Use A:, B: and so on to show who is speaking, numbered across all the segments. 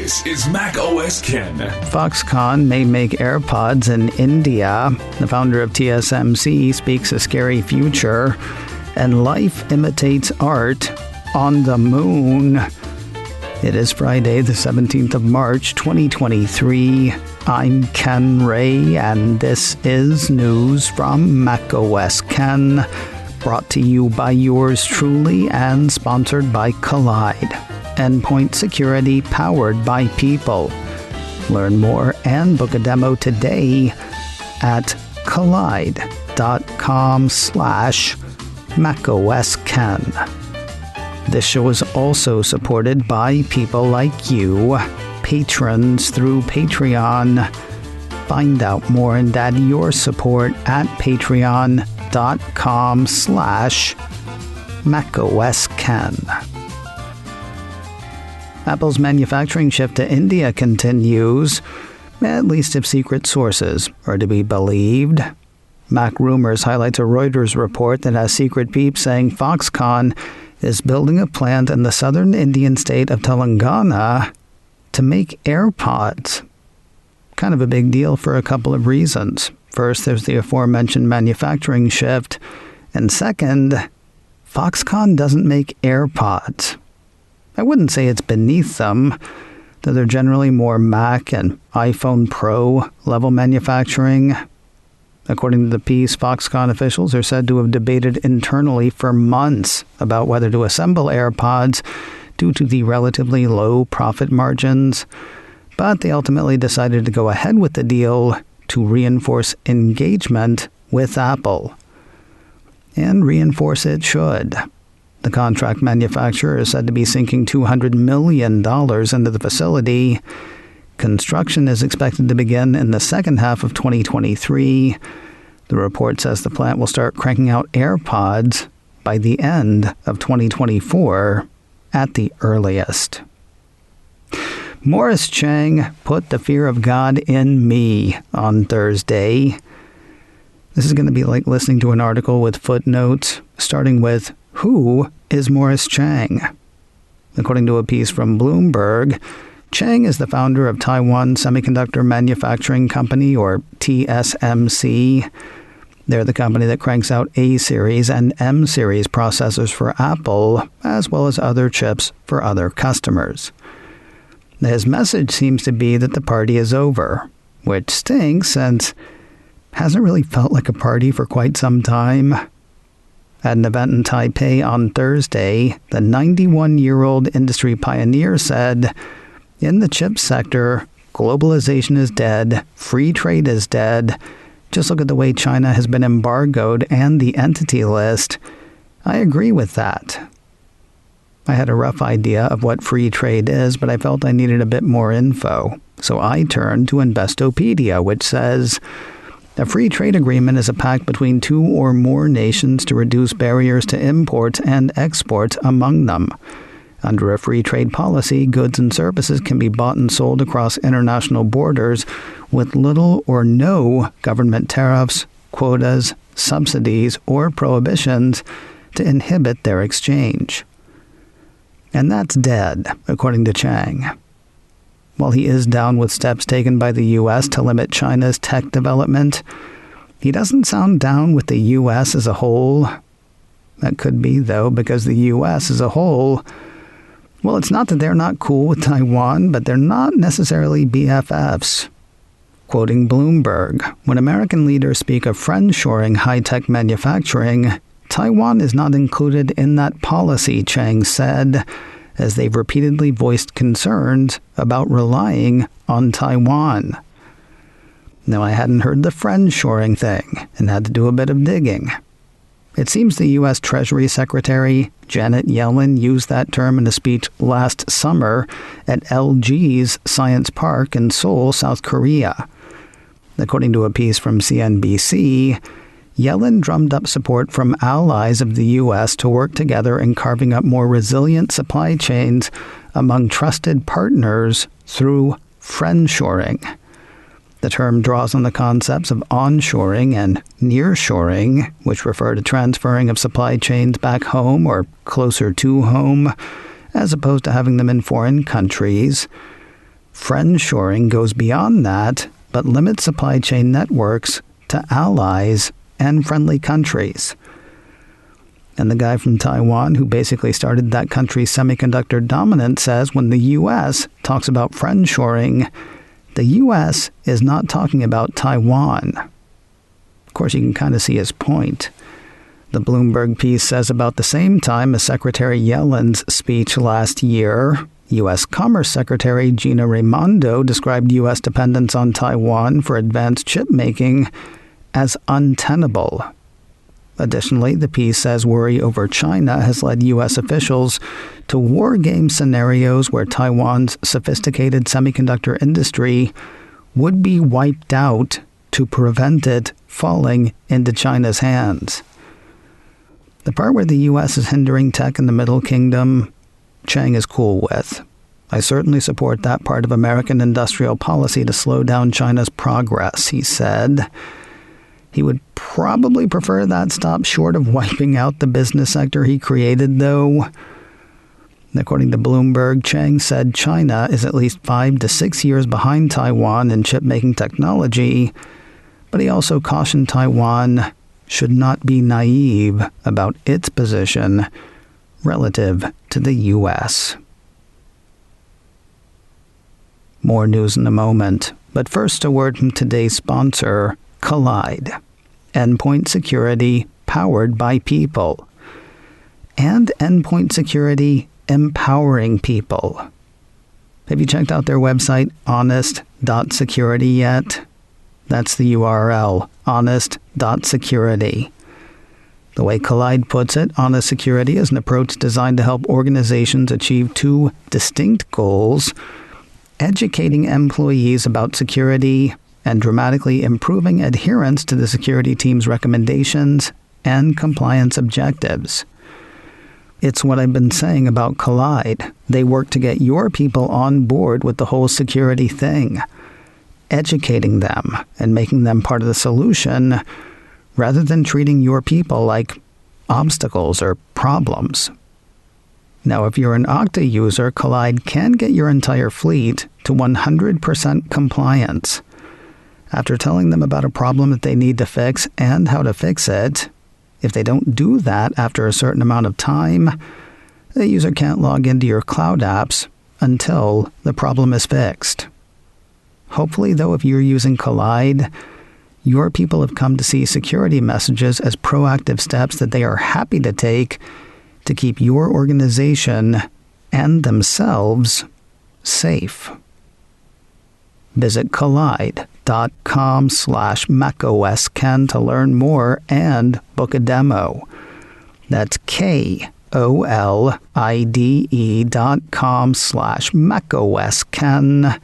A: This is macOS Ken.
B: Foxconn may make AirPods in India. The founder of TSMC speaks a scary future. And life imitates art on the moon. It is Friday, the 17th of March, 2023. I'm Ken Ray, and this is news from macOS Ken, brought to you by yours truly and sponsored by Collide. Endpoint security powered by people. Learn more and book a demo today at collide.com/macOSKen. This show is also supported by people like you, patrons through Patreon. Find out more and add your support at patreon.com/macOSKen. Apple's manufacturing shift to India continues, at least if secret sources are to be believed. Mac Rumors highlights a Reuters report that has secret peeps saying Foxconn is building a plant in the southern Indian state of Telangana to make AirPods. Kind of a big deal for a couple of reasons. First, there's the aforementioned manufacturing shift. And second, Foxconn doesn't make AirPods. I wouldn't say it's beneath them, though they're generally more Mac and iPhone Pro level manufacturing. According to the piece, Foxconn officials are said to have debated internally for months about whether to assemble AirPods due to the relatively low profit margins, but they ultimately decided to go ahead with the deal to reinforce engagement with Apple. And reinforce it should. The contract manufacturer is said to be sinking $200 million into the facility. Construction is expected to begin in the second half of 2023. The report says the plant will start cranking out AirPods by the end of 2024 at the earliest. Morris Chang put the fear of God in me on Thursday. This is going to be like listening to an article with footnotes, starting with, who is Morris Chang? According to a piece from Bloomberg, Chang is the founder of Taiwan Semiconductor Manufacturing Company, or TSMC. They're the company that cranks out A-series and M-series processors for Apple, as well as other chips for other customers. His message seems to be that the party is over, which stinks since it hasn't really felt like a party for quite some time. At an event in Taipei on Thursday, the 91-year-old industry pioneer said, "In the chip sector, globalization is dead, free trade is dead. Just look at the way China has been embargoed and the entity list. I agree with that." I had a rough idea of what free trade is, but I felt I needed a bit more info. So I turned to Investopedia, which says, a free trade agreement is a pact between two or more nations to reduce barriers to imports and exports among them. Under a free trade policy, goods and services can be bought and sold across international borders with little or no government tariffs, quotas, subsidies, or prohibitions to inhibit their exchange. And that's dead, according to Chang. While he is down with steps taken by the U.S. to limit China's tech development, he doesn't sound down with the U.S. as a whole. That could be, though, because the U.S. as a whole, well, it's not that they're not cool with Taiwan, but they're not necessarily BFFs. Quoting Bloomberg, when American leaders speak of friendshoring high-tech manufacturing, Taiwan is not included in that policy, Chang said, as they've repeatedly voiced concerns about relying on Taiwan. Now, I hadn't heard the friendshoring thing and had to do a bit of digging. It seems the U.S. Treasury Secretary Janet Yellen used that term in a speech last summer at LG's Science Park in Seoul, South Korea. According to a piece from CNBC, Yellen drummed up support from allies of the U.S. to work together in carving up more resilient supply chains among trusted partners through friendshoring. The term draws on the concepts of onshoring and nearshoring, which refer to transferring of supply chains back home or closer to home, as opposed to having them in foreign countries. Friendshoring goes beyond that, but limits supply chain networks to allies and friendly countries. And the guy from Taiwan who basically started that country's semiconductor dominance says when the U.S. talks about friendshoring, the U.S. is not talking about Taiwan. Of course, you can kind of see his point. The Bloomberg piece says about the same time as Secretary Yellen's speech last year, U.S. Commerce Secretary Gina Raimondo described U.S. dependence on Taiwan for advanced chip making as untenable. Additionally, the piece says worry over China has led U.S. officials to war game scenarios where Taiwan's sophisticated semiconductor industry would be wiped out to prevent it falling into China's hands. The part where the U.S. is hindering tech in the Middle Kingdom, Chang is cool with. I certainly support that part of American industrial policy to slow down China's progress, he said. He would probably prefer that stop short of wiping out the business sector he created, though. According to Bloomberg, Chang said China is at least 5 to 6 years behind Taiwan in chip-making technology, but he also cautioned Taiwan should not be naive about its position relative to the U.S. More news in a moment, but first a word from today's sponsor, Collide. Endpoint security powered by people. And endpoint security empowering people. Have you checked out their website, honest.security yet? That's the URL, honest.security. The way Collide puts it, Honest Security is an approach designed to help organizations achieve two distinct goals: educating employees about security and dramatically improving adherence to the security team's recommendations and compliance objectives. It's what I've been saying about Collide. They work to get your people on board with the whole security thing, educating them and making them part of the solution rather than treating your people like obstacles or problems. Now, if you're an Okta user, Collide can get your entire fleet to 100% compliance. After telling them about a problem that they need to fix and how to fix it, if they don't do that after a certain amount of time, the user can't log into your cloud apps until the problem is fixed. Hopefully, though, if you're using Collide, your people have come to see security messages as proactive steps that they are happy to take to keep your organization and themselves safe. Visit collide.com/macOSken to learn more and book a demo. That's KOLIDE.com/macOSken.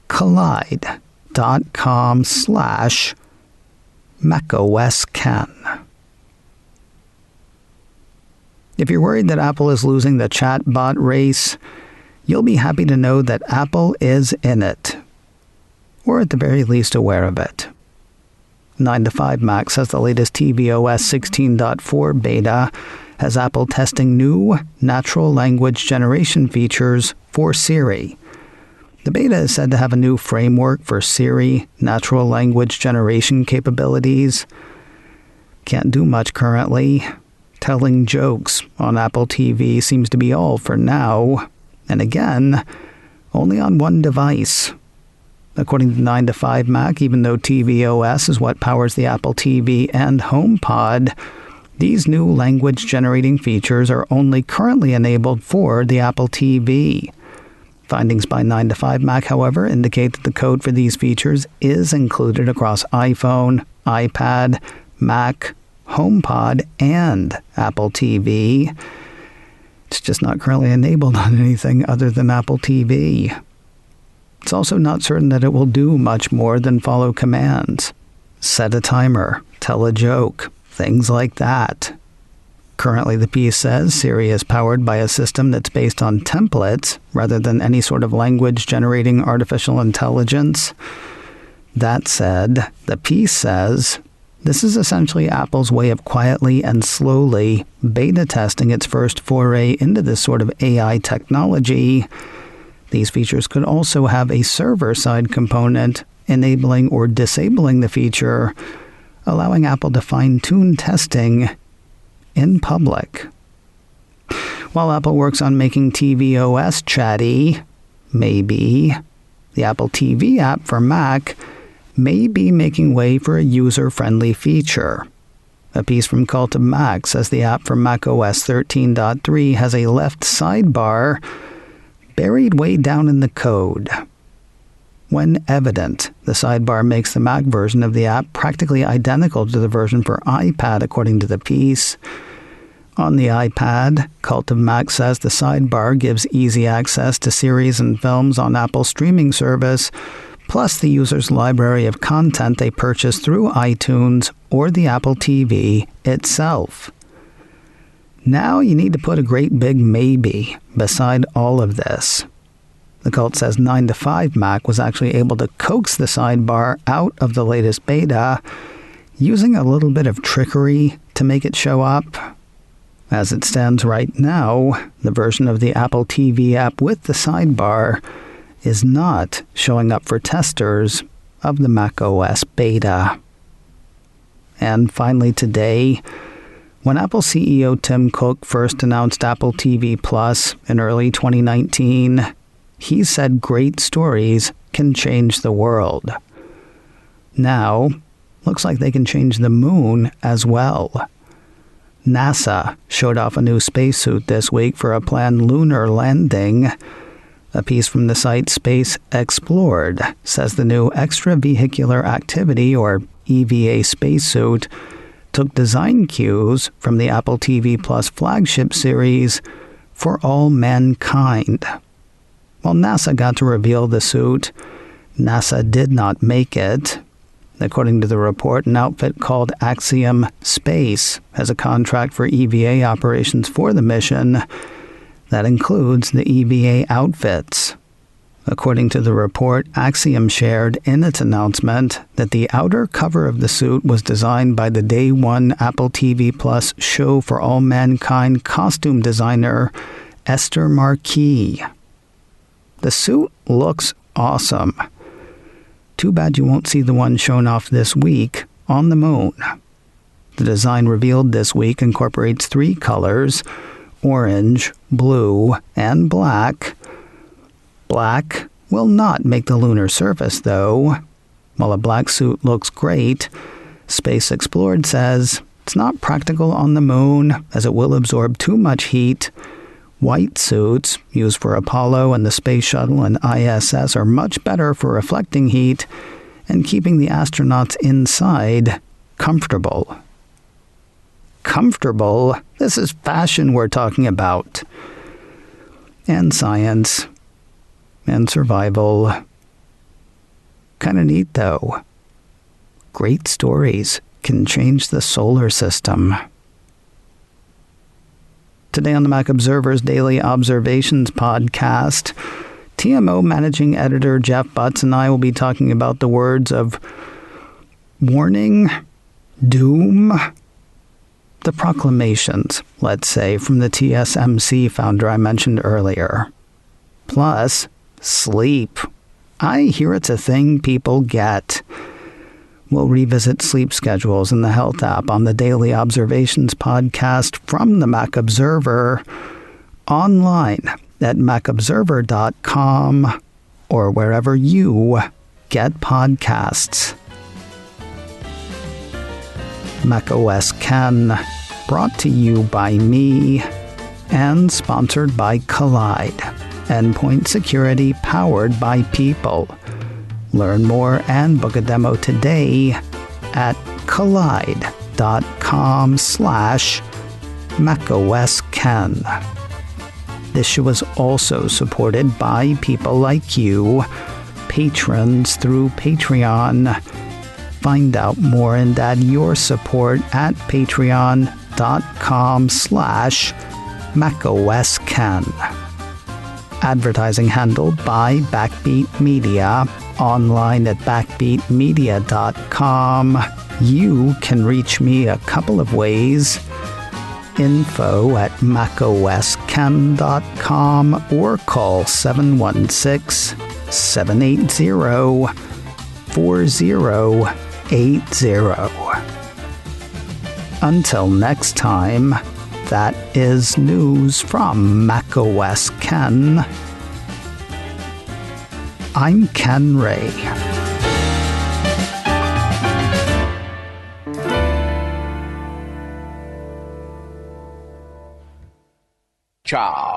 B: Collide.com/macOSken. If you're worried that Apple is losing the chatbot race, you'll be happy to know that Apple is in it, or at the very least aware of it. 9to5Mac says the latest tvOS 16.4 beta has Apple testing new natural language generation features for Siri. The beta is said to have a new framework for Siri natural language generation capabilities. Can't do much currently. Telling jokes on Apple TV seems to be all for now. And again, only on one device. According to 9to5Mac, even though tvOS is what powers the Apple TV and HomePod, these new language-generating features are only currently enabled for the Apple TV. Findings by 9to5Mac, however, indicate that the code for these features is included across iPhone, iPad, Mac, HomePod, and Apple TV. It's just not currently enabled on anything other than Apple TV. It's also not certain that it will do much more than follow commands. Set a timer, tell a joke, things like that. Currently, the piece says Siri is powered by a system that's based on templates rather than any sort of language-generating artificial intelligence. That said, the piece says this is essentially Apple's way of quietly and slowly beta testing its first foray into this sort of AI technology These features could also have a server-side component enabling or disabling the feature, allowing Apple to fine-tune testing in public. While Apple works on making tvOS chatty, maybe the Apple TV app for Mac may be making way for a user-friendly feature. A piece from Cult of Mac says the app for macOS 13.3 has a left sidebar buried way down in the code. When evident, the sidebar makes the Mac version of the app practically identical to the version for iPad, according to the piece. On the iPad, Cult of Mac says the sidebar gives easy access to series and films on Apple's streaming service, plus the user's library of content they purchase through iTunes or the Apple TV itself. Now you need to put a great big maybe beside all of this. The Cult says 9 to 5 Mac was actually able to coax the sidebar out of the latest beta, using a little bit of trickery to make it show up. As it stands right now, the version of the Apple TV app with the sidebar is not showing up for testers of the macOS beta. And finally today, when Apple CEO Tim Cook first announced Apple TV Plus in early 2019, he said great stories can change the world. Now, looks like they can change the moon as well. NASA showed off a new spacesuit this week for a planned lunar landing. A piece from the site Space Explored says the new extravehicular activity, or EVA spacesuit, took design cues from the Apple TV Plus flagship series For All Mankind. While NASA got to reveal the suit, NASA did not make it. According to the report, an outfit called Axiom Space has a contract for EVA operations for the mission that includes the EVA outfits. According to the report, Axiom shared in its announcement that the outer cover of the suit was designed by the Day One Apple TV Plus Show for All Mankind costume designer Esther Marquis. The suit looks awesome. Too bad you won't see the one shown off this week on the moon. The design revealed this week incorporates 3 colors: orange, blue, and black. Black will not make the lunar surface, though. While a black suit looks great, Space Explored says it's not practical on the moon as it will absorb too much heat. White suits, used for Apollo and the Space Shuttle and ISS, are much better for reflecting heat and keeping the astronauts inside comfortable. Comfortable? This is fashion we're talking about. And science. And survival. Kinda neat, though. Great stories can change the solar system. Today on the Mac Observer's Daily Observations podcast, TMO managing editor Jeff Butts and I will be talking about the words of warning, doom, the proclamations, let's say, from the TSMC founder I mentioned earlier. Plus, sleep. I hear it's a thing people get. We'll revisit sleep schedules in the Health app on the Daily Observations podcast from the Mac Observer, online at macobserver.com or wherever you get podcasts. macOS Ken, brought to you by me and sponsored by Collide, endpoint security powered by people. Learn more and book a demo today at collide.com/macOSKen. This show is also supported by people like you, patrons through Patreon. Find out more and add your support at patreon.com/macOSKen. Advertising handled by Backbeat Media, online at backbeatmedia.com. You can reach me a couple of ways. info@macosken.com or call 716-780-4080. Until next time, that is news from macOS Ken. I'm Ken Ray.
C: Ciao.